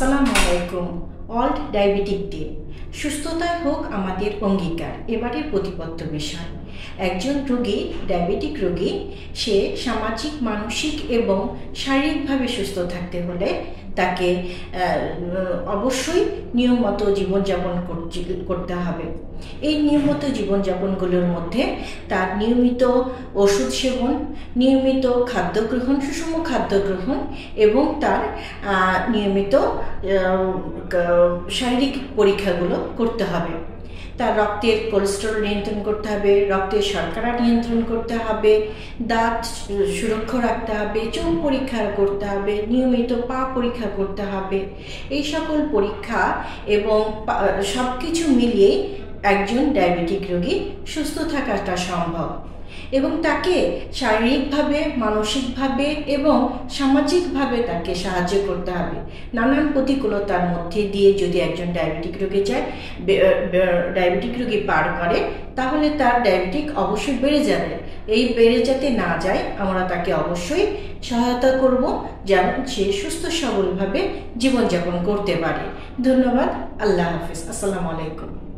আসসালামু আলাইকুম। Old diabetic day. সুস্থতাই হোক আমাদের অঙ্গীকার এবারের প্রতিপাদ্য বিষয়। একজন রোগী, ডায়াবেটিক রোগী, সে সামাজিক, মানসিক এবং শারীরিকভাবে সুস্থ থাকতে হলে তাকে অবশ্যই নিয়মমত জীবনযাপন করতে হবে। এই নিয়মিত জীবনযাপনগুলোর মধ্যে তার নিয়মিত ওষুধ সেবন, নিয়মিত খাদ্য গ্রহণ, সুষম খাদ্য গ্রহণ এবং তার নিয়মিত শারীরিক পরীক্ষাগুলো করতে হবে। তার রক্তের কোলেস্টেরল নিয়ন্ত্রণ করতে হবে, রক্তের শর্করা নিয়ন্ত্রণ করতে হবে, দাঁত সুরক্ষা রাখতে হবে, চোখ পরীক্ষা করতে হবে, নিয়মিত পা পরীক্ষা করতে হবে। এই সকল পরীক্ষা এবং সব কিছু মিলিয়ে একজন ডায়াবেটিক রোগী সুস্থ থাকাটা সম্ভব এবং তাকে শারীরিকভাবে, মানসিকভাবে এবং সামাজিকভাবে তাকে সাহায্য করতে হবে। নানান প্রতিকূলতার মধ্যে দিয়ে যদি একজন ডায়াবেটিক রোগী ডায়াবেটিক রোগী পার করে, তাহলে তার ডায়াবেটিক অবশ্যই বেড়ে যাবে। এই বেড়ে যাতে না যায়, আমরা তাকে অবশ্যই সহায়তা করব যেন সে সুস্থ সবলভাবে জীবনযাপন করতে পারে। ধন্যবাদ। আল্লাহ হাফিজ। আসসালামু আলাইকুম।